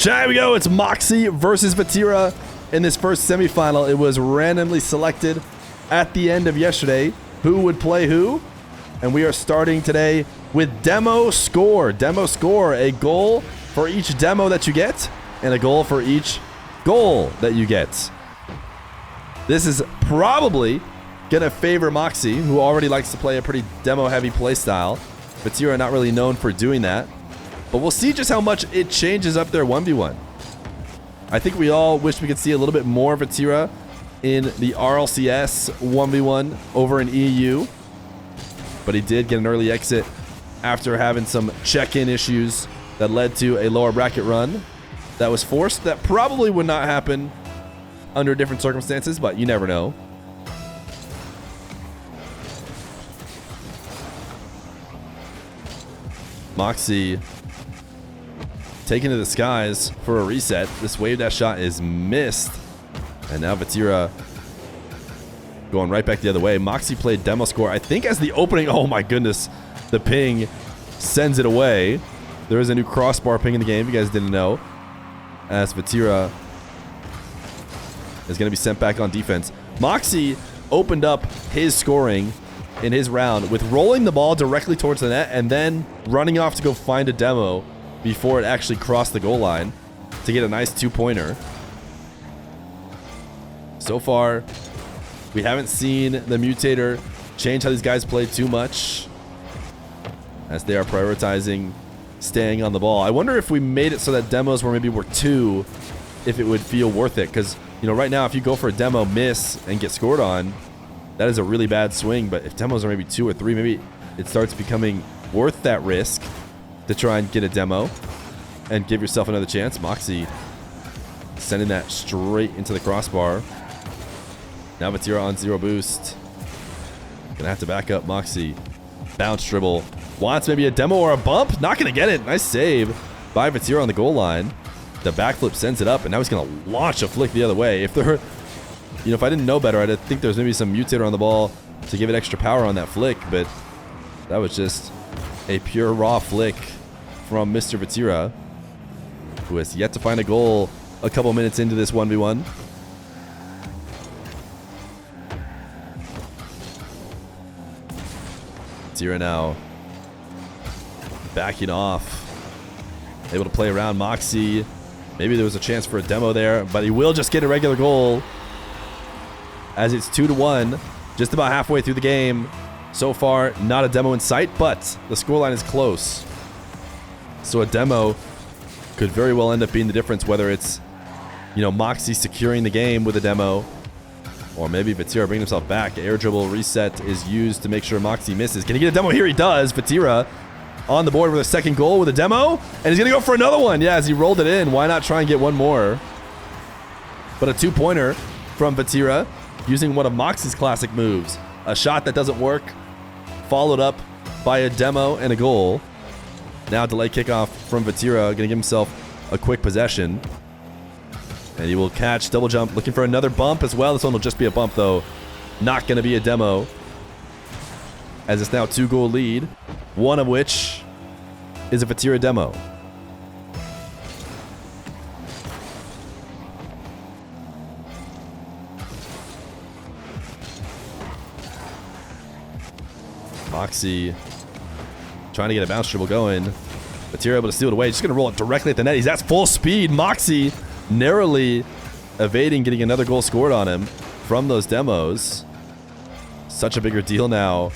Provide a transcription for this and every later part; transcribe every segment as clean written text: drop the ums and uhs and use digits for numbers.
Here we go. It's Mawkzy versus Vatira in this first semifinal. It was randomly selected at the end of yesterday who would play who. And we are starting today with demo score. Demo score, a goal for each demo that you get and a goal for each goal that you get. This is probably going to favor Mawkzy, who already likes to play a pretty demo-heavy playstyle. Vatira not really known for doing that. But we'll see just how much it changes up their 1v1. I think we all wish we could see a little bit more Vatira in the RLCS 1v1 over in EU. But he did get an early exit after having some check-in issues that led to a lower bracket run that was forced. That probably would not happen under different circumstances, but you never know. Mawkzy taken to the skies for a reset. This wave dash shot is missed. And now Vatira going right back the other way. Mawkzy played demo score, I think, as the opening. Oh my goodness. The ping sends it away. There is a new crossbar ping in the game, if you guys didn't know. As Vatira is going to be sent back on defense. Mawkzy opened up his scoring in his round with rolling the ball directly towards the net and then running off to go find a demo before it actually crossed the goal line to get a nice 2-pointer. So far, we haven't seen the Mutator change how these guys play too much as they are prioritizing staying on the ball. I wonder if we made it so that demos where maybe we're 2, if it would feel worth it. Because, you know, right now, if you go for a demo, miss, and get scored on, that is a really bad swing. But if demos are maybe 2 or 3, maybe it starts becoming worth that risk to try and get a demo and give yourself another chance. Mawkzy sending that straight into the crossbar. Now Vatira on 0 boost. Gonna have to back up Mawkzy. Bounce dribble. Wants maybe a demo or a bump. Not gonna get it. Nice save by Vatira on the goal line. The backflip sends it up, and now he's gonna launch a flick the other way. If there, you know, if I didn't know better, I'd think there's maybe some Mutator on the ball to give it extra power on that flick, but that was just a pure raw flick from Mr. Vatira, who has yet to find a goal a couple minutes into this 1v1. Vatira now backing off. Able to play around Mawkzy. Maybe there was a chance for a demo there, but he will just get a regular goal as it's 2-1, just about halfway through the game. So far, not a demo in sight, but the scoreline is close. So a demo could very well end up being the difference, whether it's, you know, Mawkzy securing the game with a demo, or maybe Vatira bringing himself back. Air dribble reset is used to make sure Mawkzy misses. Can he get a demo? Here he does. Vatira on the board with a second goal with a demo, and he's going to go for another one. Yeah, as he rolled it in, why not try and get one more? But a 2-pointer from Vatira using one of Mawkzy's classic moves. A shot that doesn't work, followed up by a demo and a goal. Now delay kickoff from Vatira, going to give himself a quick possession. And he will catch, double jump, looking for another bump as well. This one will just be a bump, though. Not going to be a demo. As it's now 2-goal lead, one of which is a Vatira demo. Mawkzy trying to get a bounce dribble going. Vatira able to steal it away. Just going to roll it directly at the net. He's at full speed. Mawkzy narrowly evading getting another goal scored on him from those demos. Such a bigger deal now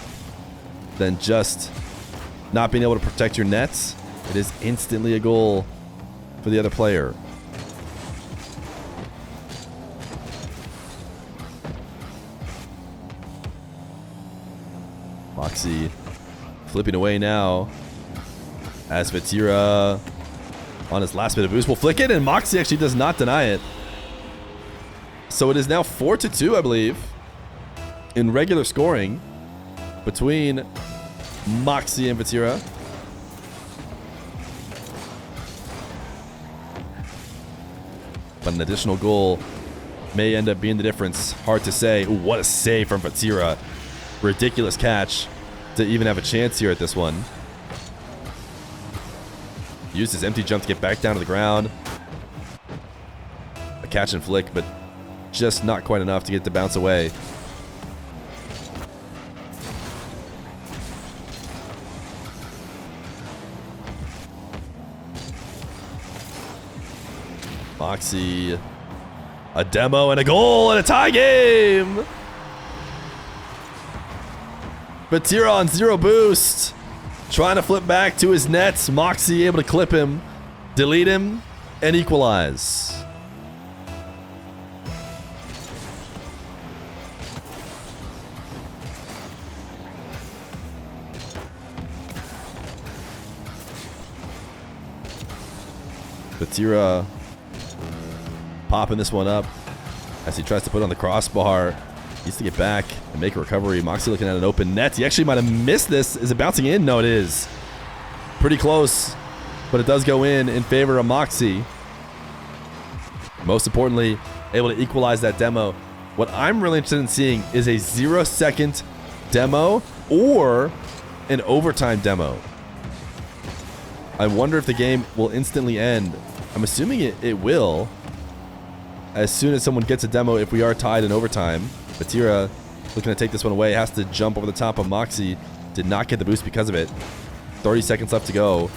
than just not being able to protect your nets. It is instantly a goal for the other player. Mawkzy flipping away now as Vatira on his last bit of boost will flick it, and Mawkzy actually does not deny it. So it is now 4-2, I believe, in regular scoring between Mawkzy and Vatira. But an additional goal may end up being the difference. Hard to say. Ooh, what a save from Vatira. Ridiculous catch to even have a chance here at this one. Used his empty jump to get back down to the ground. catch and flick, but just not quite enough to get to bounce away. Mawkzy, a demo and a goal and a tie game. Vatira on 0 boost, trying to flip back to his nets. Mawkzy able to clip him, delete him, and equalize. Vatira popping this one up as he tries to put on the crossbar. Needs to get back and make a recovery. Mawkzy looking at an open net. He actually might have missed this. Is it bouncing in? No, it is. Pretty close, but it does go in favor of Mawkzy. Most importantly, able to equalize that demo. What I'm really interested in seeing is a 0-second demo or an overtime demo. I wonder if the game will instantly end. I'm assuming it will. As soon as someone gets a demo, if we are tied in overtime. Vatira looking to take this one away. Has to jump over the top of Mawkzy. Did not get the boost because of it. 30 seconds left to go.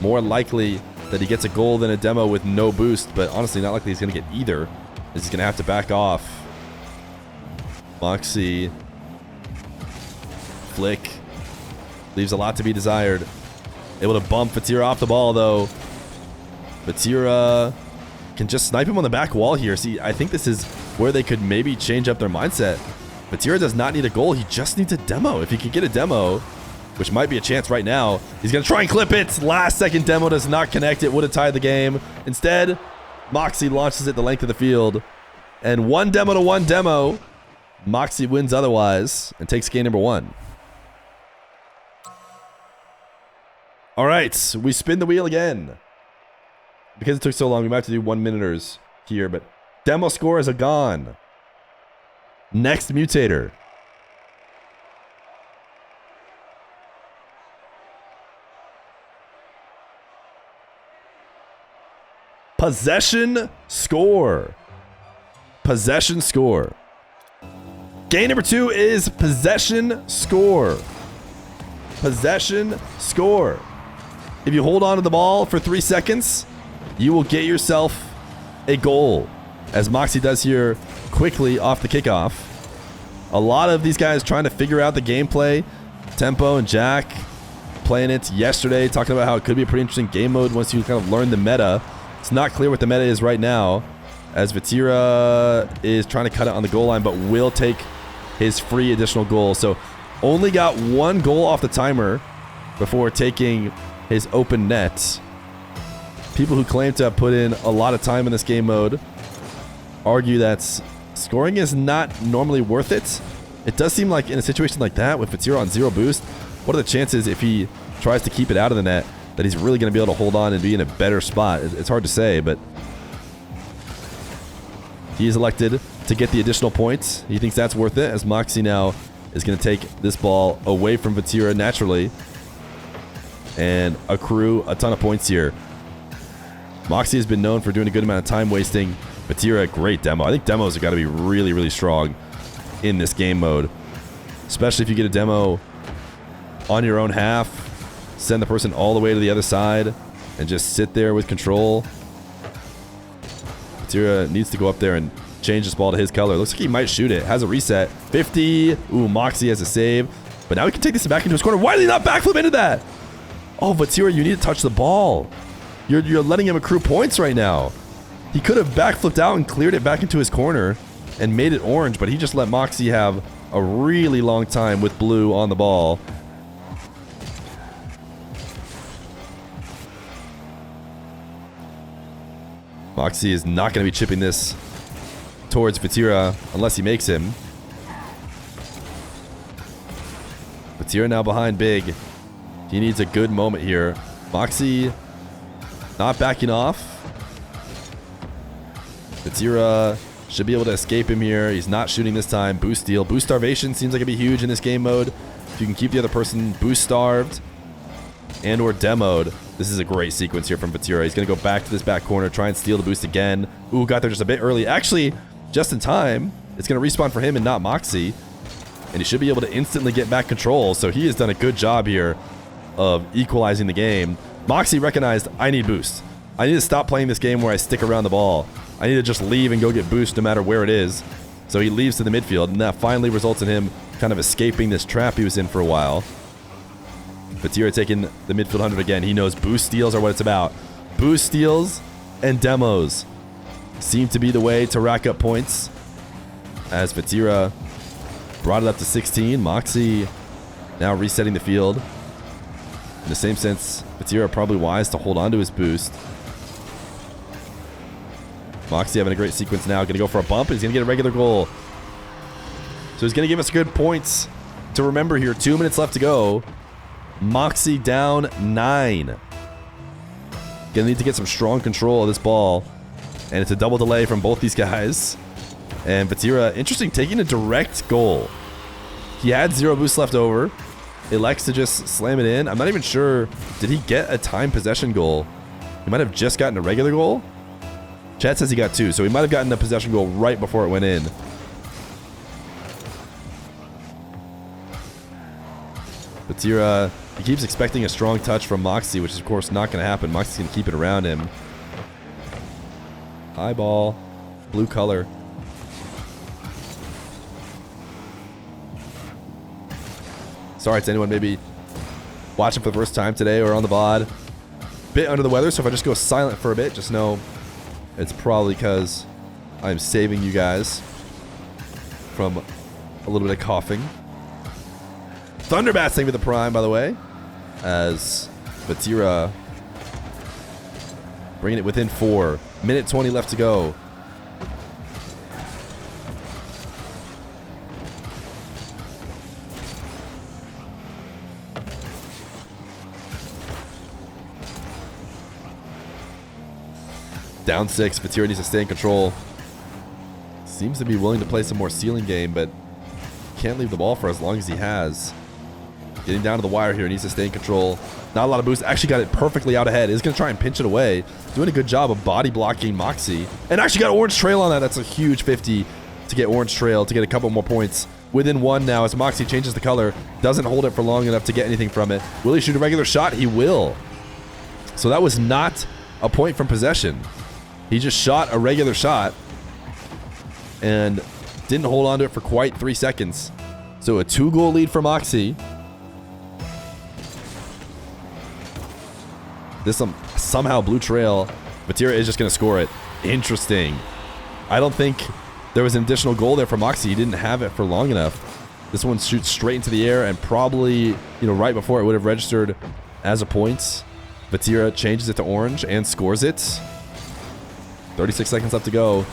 More likely that he gets a goal than a demo with no boost, but honestly not likely he's going to get either. He's going to have to back off. Mawkzy. Flick. Leaves a lot to be desired. Able to bump Vatira off the ball, though. Vatira can just snipe him on the back wall here. See, I think this is where they could maybe change up their mindset. Vatira does not need a goal. He just needs a demo. If he can get a demo, which might be a chance right now, he's going to try and clip it. Last second demo does not connect. It would have tied the game. Instead, Mawkzy launches it the length of the field. And 1 demo to 1 demo. Mawkzy wins otherwise and takes game number 1. All right, we spin the wheel again. Because it took so long, we might have to do 1-minuters here, but demo scores are gone. Next Mutator. Possession score. Possession score. Game number 2 is possession score. Possession score. If you hold on to the ball for 3 seconds, you will get yourself a goal, as Mawkzy does here quickly off the kickoff. A lot of these guys trying to figure out the gameplay. Tempo and Jack playing it yesterday, talking about how it could be a pretty interesting game mode once you kind of learn the meta. It's not clear what the meta is right now, as Vatira is trying to cut it on the goal line, but will take his free additional goal. So only got 1 goal off the timer before taking his open net. People who claim to have put in a lot of time in this game mode argue that scoring is not normally worth it. It does seem like in a situation like that, with Vatira on 0 boost, what are the chances if he tries to keep it out of the net that he's really going to be able to hold on and be in a better spot? It's hard to say, but he is elected to get the additional points. He thinks that's worth it, as Mawkzy now is going to take this ball away from Vatira naturally and accrue a ton of points here. Mawkzy has been known for doing a good amount of time wasting. Vatira, great demo. I think demos have got to be really, really strong in this game mode. Especially if you get a demo on your own half, send the person all the way to the other side, and just sit there with control. Vatira needs to go up there and change this ball to his color. Looks like he might shoot it. Has a reset. 50. Ooh, Mawkzy has a save. But now he can take this back into his corner. Why did he not backflip into that? Oh, Vatira, you need to touch the ball. You're letting him accrue points right now. He could have backflipped out and cleared it back into his corner and made it orange, but he just let Mawkzy have a really long time with blue on the ball. Mawkzy is not going to be chipping this towards Vatira unless he makes him. Vatira now behind big. He needs a good moment here. Mawkzy not backing off. Vatira should be able to escape him here. He's not shooting this time. Boost steal. Boost starvation seems like it'd be huge in this game mode. If you can keep the other person boost starved and or demoed, This is a great sequence here from Vatira. He's going to go back to this back corner, try and steal the boost again. Ooh, got there just a bit early. Actually, just in time. It's going to respawn for him and not Mawkzy. And he should be able to instantly get back control. So he has done a good job here of equalizing the game. Mawkzy recognized, I need boost. I need to stop playing this game where I stick around the ball. I need to just leave and go get boost no matter where it is. So he leaves to the midfield, and that finally results in him kind of escaping this trap he was in for a while. Vatira taking the midfield 100 again. He knows boost steals are what it's about. Boost steals and demos seem to be the way to rack up points. As Vatira brought it up to 16. Mawkzy now resetting the field. In the same sense, Vatira probably wise to hold on to his boost. Mawkzy having a great sequence now. Going to go for a bump, and he's going to get a regular goal. So he's going to give us good points to remember here. 2 minutes left to go. Mawkzy down 9. Going to need to get some strong control of this ball. And it's a double delay from both these guys. And Vatira, interesting, taking a direct goal. He had 0 boost left over. Elects to just slam it in. I'm not even sure. Did he get a time possession goal? He might have just gotten a regular goal. Chat says he got 2, so he might have gotten a possession goal right before it went in. Vatira, he keeps expecting a strong touch from Mawkzy, which is of course not going to happen. Mawkzy's going to keep it around him. High ball, blue color. Sorry to anyone maybe watching for the first time today or on the VOD. Bit under the weather, so if I just go silent for a bit, just know it's probably because I'm saving you guys from a little bit of coughing. Thunderbat's with the prime, by the way, as Vatira bringing it within 4. Minute 20 left to go. Down 6. Vatira needs to stay in control. Seems to be willing to play some more ceiling game, but can't leave the ball for as long as he has. Getting down to the wire here. Needs to stay in control. Not a lot of boost. Actually got it perfectly out ahead. Is going to try and pinch it away. Doing a good job of body blocking Mawkzy. And actually got Orange Trail on that. That's a huge 50 to get Orange Trail to get a couple more points. Within 1 now as Mawkzy changes the color. Doesn't hold it for long enough to get anything from it. Will he shoot a regular shot? He will. So that was not a point from possession. He just shot a regular shot and didn't hold on to it for quite 3 seconds. So a 2-goal lead for Mawkzy. This somehow blue trail. Vatira is just going to score it. Interesting. I don't think there was an additional goal there for Mawkzy. He didn't have it for long enough. This one shoots straight into the air and probably, right before it would have registered as a point. Vatira changes it to orange and scores it. 36 seconds left to go.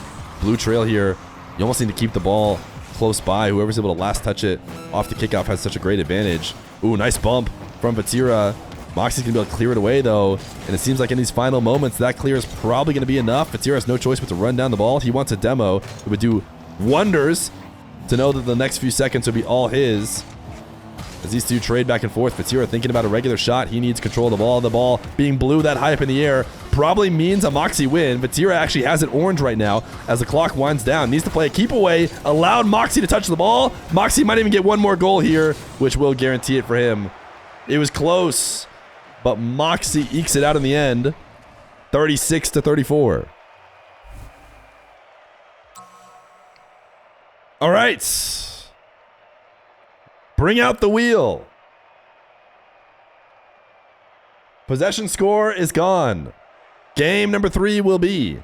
Blue trail here. You almost need to keep the ball close by. Whoever's able to last touch it off the kickoff has such a great advantage. Ooh, nice bump from Vatira. Mawkzy's going to be able to clear it away, though. And it seems like in these final moments, that clear is probably going to be enough. Vatira has no choice but to run down the ball. He wants a demo. It would do wonders to know that the next few seconds would be all his. As these two trade back and forth, Vatira thinking about a regular shot. He needs control of the ball. The ball being blue that high up in the air probably means a Mawkzy win. Vatira actually has it orange right now as the clock winds down. Needs to play a keep away. Allowed Mawkzy to touch the ball. Mawkzy might even get one more goal here, which will guarantee it for him. It was close, but Mawkzy ekes it out in the end. 36-34. All right. Bring out the wheel. Possession score is gone. Game number 3 will be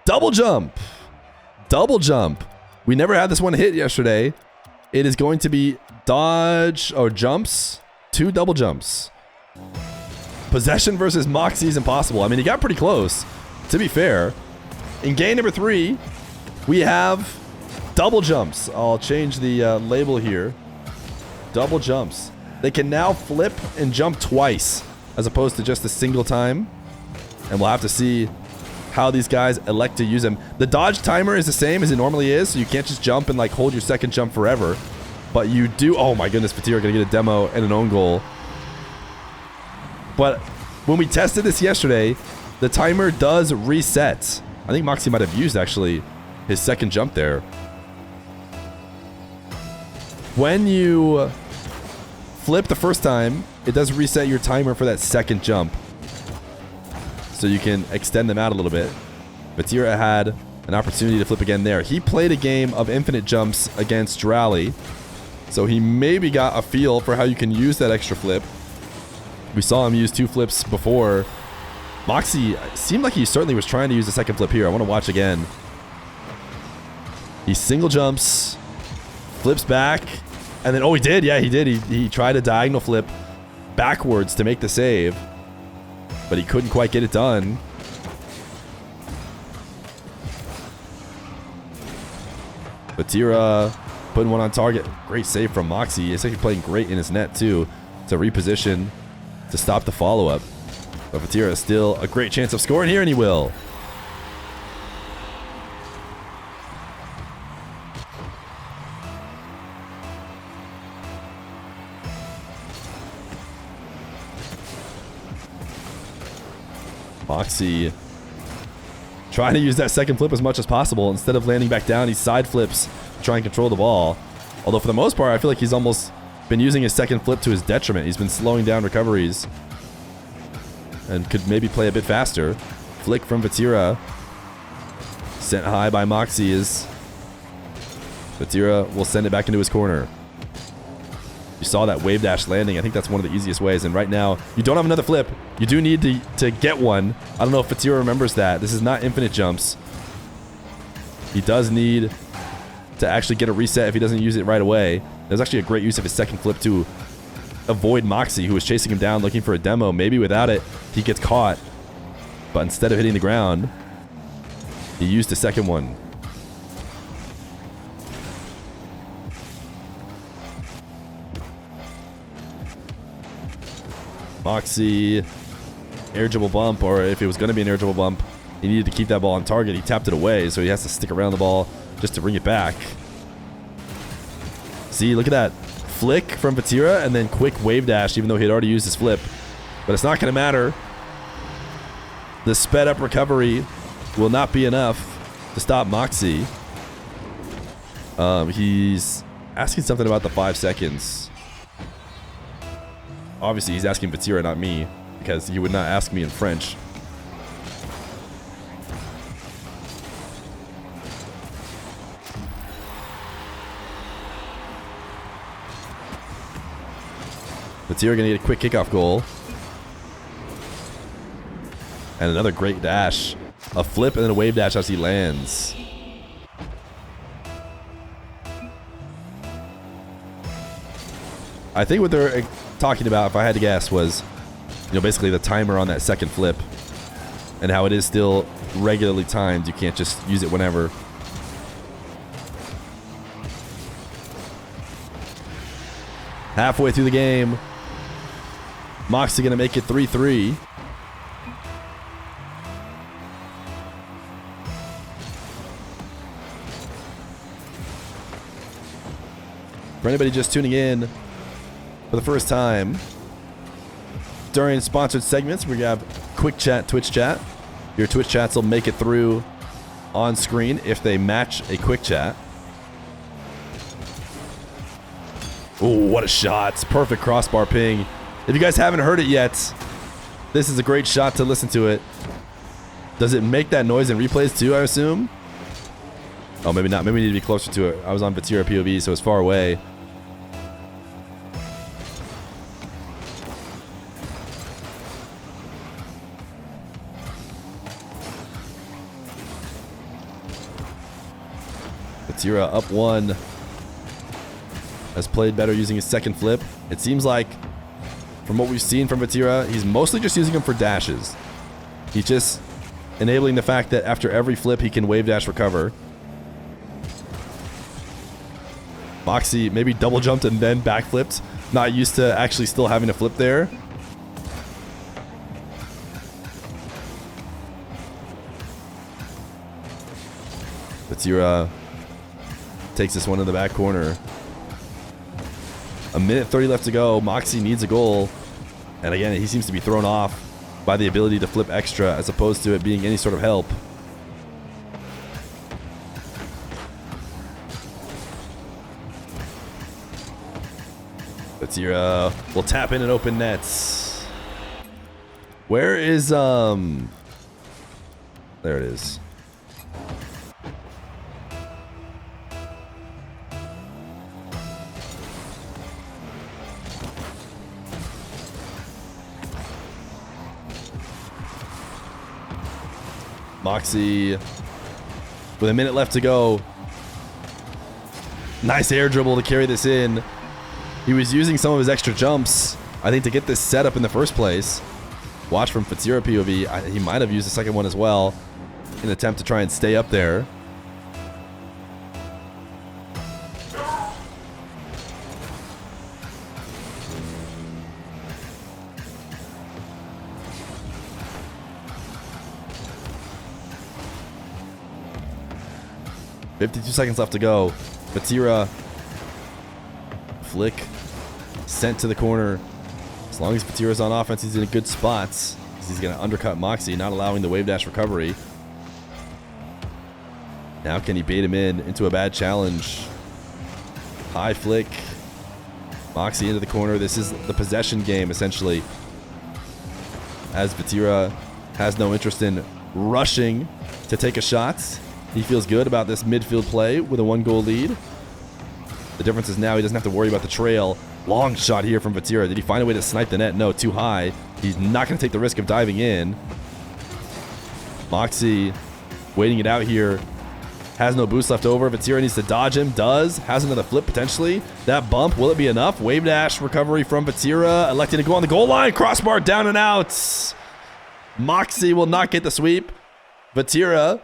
double jump. Double jump. We never had this one hit yesterday. It is going to be dodge or jumps. 2 double jumps. Possession versus Mawkzy is impossible. I mean, he got pretty close, to be fair. In game number 3, we have double jumps. I'll change the label here. Double jumps. They can now flip and jump twice, as opposed to just a single time. And we'll have to see how these guys elect to use them. The dodge timer is the same as it normally is, so you can't just jump and like hold your second jump forever. But you do. Oh my goodness, Vatira gonna get a demo and an own goal. But when we tested this yesterday, the timer does reset. I think Mawkzy might have used actually his second jump there. When you flip the first time, it does reset your timer for that second jump. So you can extend them out a little bit. Vatira had an opportunity to flip again there. He played a game of infinite jumps against Drally, so he maybe got a feel for how you can use that extra flip. We saw him use 2 flips before. Mawkzy seemed like he certainly was trying to use the second flip here. I want to watch again. He single jumps, flips back, and then, oh, he did. Yeah, he did. He tried a diagonal flip backwards to make the save, but he couldn't quite get it done. Vatira putting one on target. Great save from Mawkzy. He's actually playing great in his net, too, to reposition to stop the follow-up. But Vatira has still a great chance of scoring here, and he will. Mawkzy trying to use that second flip as much as possible. Instead of landing back down, he side flips to try and control the ball. Although for the most part, I feel like he's almost been using his second flip to his detriment. He's been slowing down recoveries and could maybe play a bit faster. Flick from Vatira. Sent high by Mawkzy is... Vatira will send it back into his corner. You saw that wave dash landing. I think that's one of the easiest ways. And right now, you don't have another flip. You do need to get one. I don't know if Vatira remembers that. This is not infinite jumps. He does need to actually get a reset if he doesn't use it right away. There's actually a great use of his second flip to avoid Mawkzy, who was chasing him down looking for a demo. Maybe without it, he gets caught. But instead of hitting the ground, he used the second one. Mawkzy, air dribble bump, or if it was going to be an air dribble bump, he needed to keep that ball on target. He tapped it away, so he has to stick around the ball just to bring it back. See, look at that. Flick from Vatira, and then quick wave dash, even though he had already used his flip. But it's not going to matter. The sped up recovery will not be enough to stop Mawkzy. He's asking something about the 5 seconds. Obviously, he's asking Vatira, not me, because he would not ask me in French. Vatira gonna get a quick kickoff goal. And another great dash. A flip and then a wave dash as he lands. I think what they're talking about, if I had to guess, was, you know, basically the timer on that second flip and how it is still regularly timed. You can't just use it whenever. Halfway through the game, Mawkzy gonna make it 3-3. For anybody just tuning in for the first time, during sponsored segments, we have quick chat, Twitch chat. Your Twitch chats will make it through on screen if they match a quick chat. Oh, what a shot. Perfect crossbar ping. If you guys haven't heard it yet, this is a great shot to listen to it. Does it make that noise in replays too, I assume? Oh, maybe not. Maybe we need to be closer to it. I was on Vatira POV, so it's far away. Vatira up 1. Has played better using his second flip. It seems like, from what we've seen from Vatira, he's mostly just using them for dashes. He's just enabling the fact that after every flip, he can wave dash recover. Mawkzy maybe double jumped and then back flipped. Not used to actually still having to flip there. Vatira takes this one in the back corner. A minute 30 left to go. Mawkzy needs a goal. And again, he seems to be thrown off by the ability to flip extra as opposed to it being any sort of help. Vatira will tap in and open nets. Where is, there it is. Mawkzy with a minute left to go. Nice air dribble to carry this in. He was using some of his extra jumps, I think, to get this set up in the first place. Watch from Vatira POV. He might have used the second one as well in an attempt to try and stay up there. .52 seconds left to go. Vatira flick sent to the corner. As long as Vatira's on offense, he's in good spots. He's going to undercut Mawkzy, not allowing the wave dash recovery. Now can he bait him into a bad challenge? High flick. Mawkzy into the corner. This is the possession game, essentially. As Vatira has no interest in rushing to take a shot. He feels good about this midfield play with a 1-goal lead. The difference is now he doesn't have to worry about the trail. Long shot here from Vatira. Did he find a way to snipe the net? No, too high. He's not going to take the risk of diving in. Mawkzy waiting it out here. Has no boost left over. Vatira needs to dodge him. Does. Has another flip potentially. That bump, will it be enough? Wave dash recovery from Vatira. Electing to go on the goal line. Crossbar down and out. Mawkzy will not get the sweep. Vatira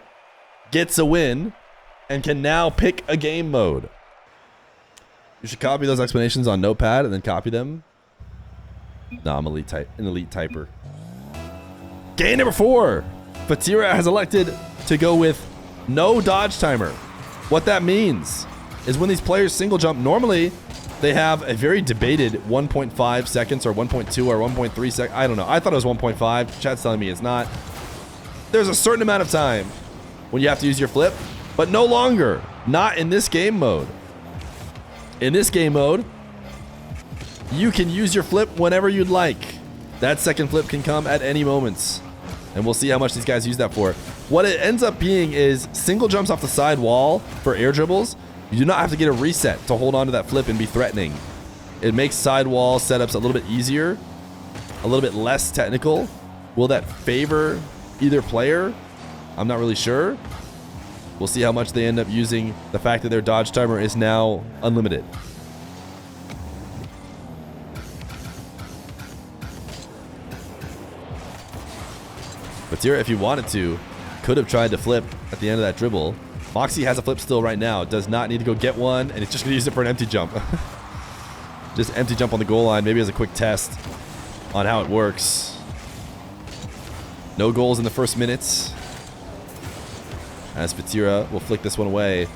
gets a win and can now pick a game mode. You should copy those explanations on Notepad and then copy them. No, I'm an elite typer. Game number 4. Vatira has elected to go with no dodge timer. What that means is when these players single jump, normally they have a very debated 1.5 seconds or 1.2 or 1.3 seconds. I don't know. I thought it was 1.5. Chat's telling me it's not. There's a certain amount of time when you have to use your flip, but no longer. Not in this game mode. In this game mode, you can use your flip whenever you'd like. That second flip can come at any moment. And we'll see how much these guys use that for. What it ends up being is single jumps off the side wall for air dribbles. You do not have to get a reset to hold on to that flip and be threatening. It makes side wall setups a little bit easier, a little bit less technical. Will that favor either player? I'm not really sure. We'll see how much they end up using the fact that their dodge timer is now unlimited. Vatira, if he wanted to, could have tried to flip at the end of that dribble. Mawkzy has a flip still right now. Does not need to go get one, and it's just going to use it for an empty jump. Just empty jump on the goal line, maybe as a quick test on how it works. No goals in the first minutes. As Vatira will flick this one away.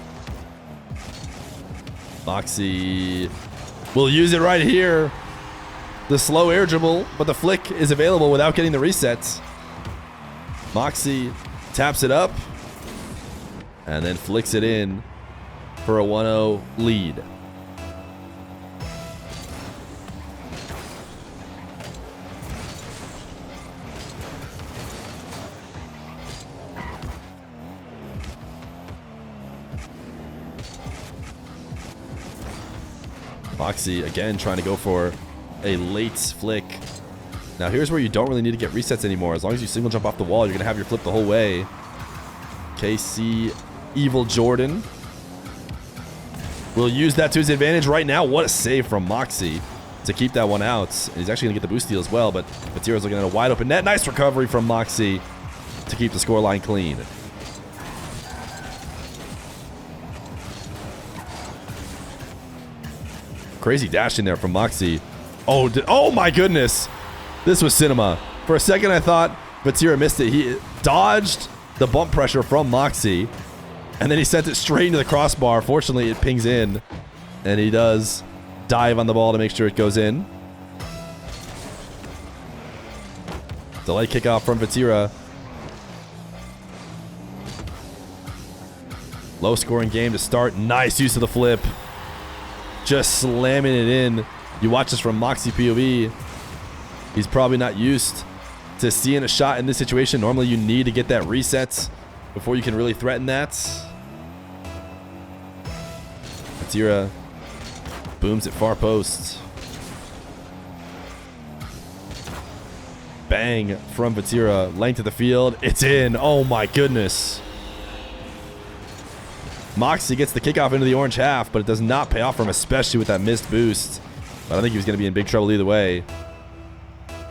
Mawkzy will use it right here. The slow air dribble, but the flick is available without getting the resets. Mawkzy taps it up and then flicks it in for a 1-0 lead. Mawkzy again trying to go for a late flick. Now here's where you don't really need to get resets anymore. As long as you single jump off the wall, you're going to have your flip the whole way. KC Evil Jordan will use that to his advantage right now. What a save from Mawkzy to keep that one out. And he's actually going to get the boost steal as well, but Vatira's looking at a wide open net. Nice recovery from Mawkzy to keep the scoreline clean. Crazy dash in there from Mawkzy. Oh my goodness. This was cinema. For a second, I thought Vatira missed it. He dodged the bump pressure from Mawkzy And then he sent it straight into the crossbar. Fortunately, it pings in. And he does dive on the ball to make sure it goes in. Delay kickoff from Vatira. Low scoring game to start. Nice use of the flip. Just slamming it in. You watch this from Mawkzy POV. He's probably not used to seeing a shot in this situation. Normally you need to get that reset before you can really threaten that. Vatira booms at far post. Bang from Vatira. Length of the field. It's in. Oh my goodness. Mawkzy gets the kickoff into the orange half, but it does not pay off for him, especially with that missed boost. But I think he was going to be in big trouble either way.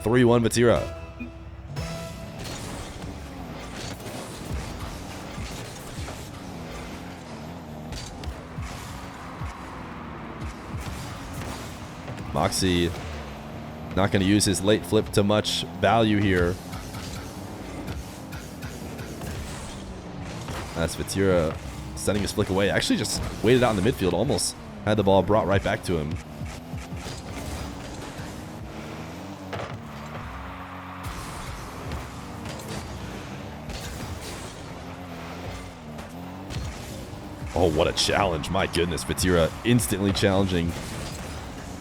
3-1 Vatira. Mawkzy not going to use his late flip to much value here. That's Vatira sending his flick away. Actually just waited out in the midfield. Almost had the ball brought right back to him. Oh, what a challenge. My goodness. Vatira instantly challenging.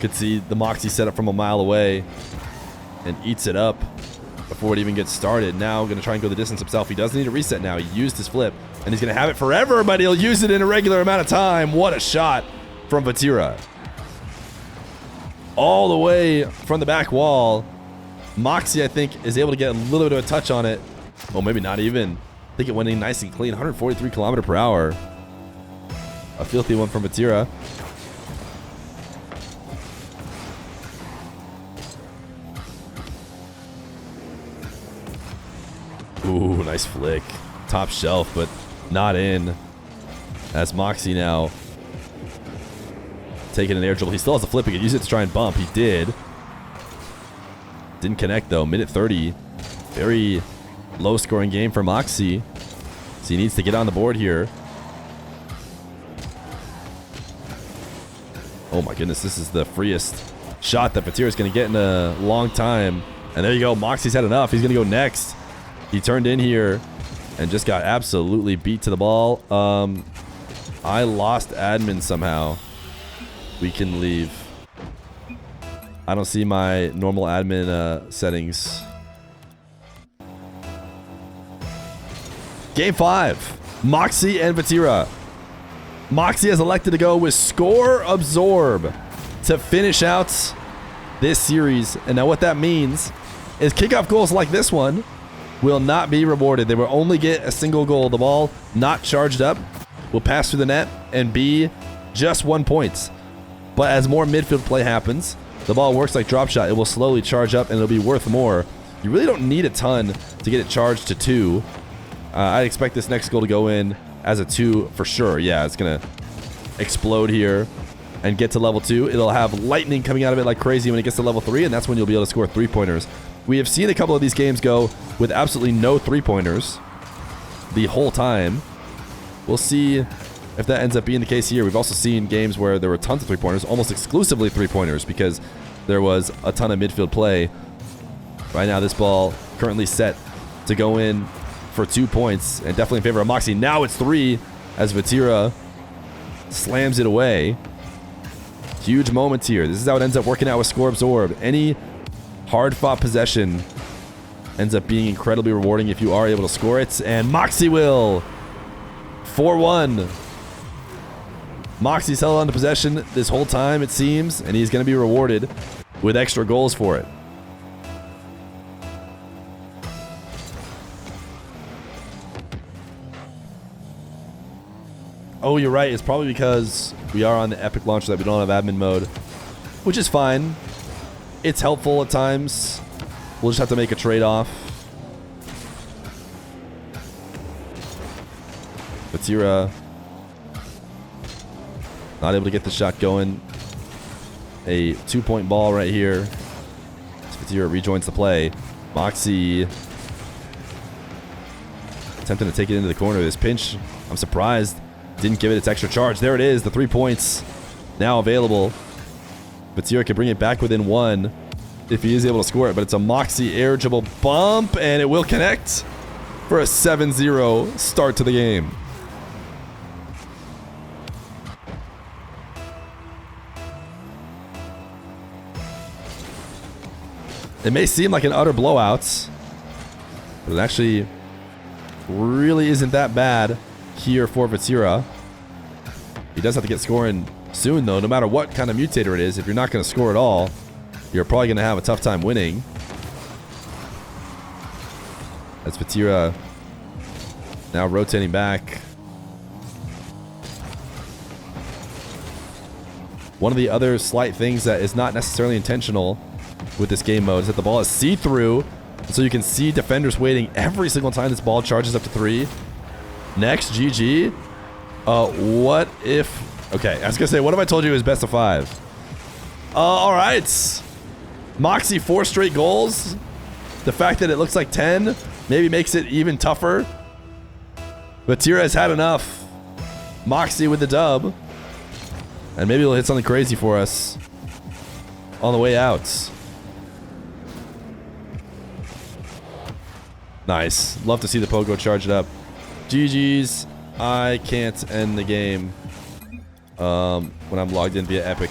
Could see the Mawkzy set up from a mile away and eats it up before it even gets started. Now going to try and go the distance himself. He does need a reset now. He used his flip and he's going to have it forever, but he'll use it in a regular amount of time. What a shot from Vatira. All the way from the back wall. Mawkzy, I think, is able to get a little bit of a touch on it. Oh, maybe not even. I think it went in nice and clean. 143 km/h. A filthy one from Vatira. Ooh, nice flick. Top shelf, but not in. That's Mawkzy now taking an air dribble. He still has a flip. He could use it to try and bump. He did. Didn't connect, though. Minute 30. Very low-scoring game for Mawkzy. So he needs to get on the board here. Oh, my goodness. This is the freest shot that Vatira is going to get in a long time. And there you go. Mawkzy's had enough. He's going to go next. He turned in here and just got absolutely beat to the ball. I lost admin somehow. We can leave. I don't see my normal admin settings. Game 5. Mawkzy and Vatira. Mawkzy has elected to go with Score Absorb to finish out this series. And now what that means is kickoff goals like this one will not be rewarded. They will only get a single goal. The ball not charged up will pass through the net and be just 1 point. But as more midfield play happens, the ball works like drop shot. It will slowly charge up and it'll be worth more. You really don't need a ton to get it charged to 2. I expect this next goal to go in as a 2 for sure. Yeah, it's going to explode here and get to level 2. It'll have lightning coming out of it like crazy when it gets to level 3, and that's when you'll be able to score 3-pointers. We have seen a couple of these games go with absolutely no 3-pointers the whole time. We'll see if that ends up being the case here. We've also seen games where there were tons of 3-pointers, almost exclusively 3-pointers, because there was a ton of midfield play. Right now, this ball currently set to go in for 2 points, and definitely in favor of Mawkzy. Now it's 3 as Vatira slams it away. Huge moments here. This is how it ends up working out with Score Absorb. Any hard-fought possession ends up being incredibly rewarding if you are able to score it. And Mawkzy will. 4-1. Mawkzy's held on to possession this whole time, it seems, and he's going to be rewarded with extra goals for it. Oh, you're right. It's probably because we are on the Epic launcher that we don't have admin mode, which is fine. It's helpful at times. We'll just have to make a trade-off. Vatira not able to get the shot going. A 2-point ball right here. Vatira rejoins the play. Mawkzy attempting to take it into the corner. This pinch I'm surprised didn't give it its extra charge. There it is, the 3 points now available. Vatira can bring it back within 1 if he is able to score it, but it's a Mawkzy air dribble bump, and it will connect for a 7-0 start to the game. It may seem like an utter blowout, but it actually really isn't that bad here for Vatira. He does have to get scoring soon, though. No matter what kind of Mutator it is, if you're not going to score at all, you're probably going to have a tough time winning. As Vatira now rotating back. One of the other slight things that is not necessarily intentional with this game mode is that the ball is see-through, so you can see defenders waiting every single time this ball charges up to 3. Next, GG. What if... Okay, I was going to say, what if I told you it was best of 5? All right. Mawkzy 4 straight goals. The fact that it looks like 10 maybe makes it even tougher. Vatira has had enough. Mawkzy with the dub. And maybe he'll hit something crazy for us on the way out. Nice. Love to see the Pogo charge it up. GG's. I can't end the game when I'm logged in via Epic.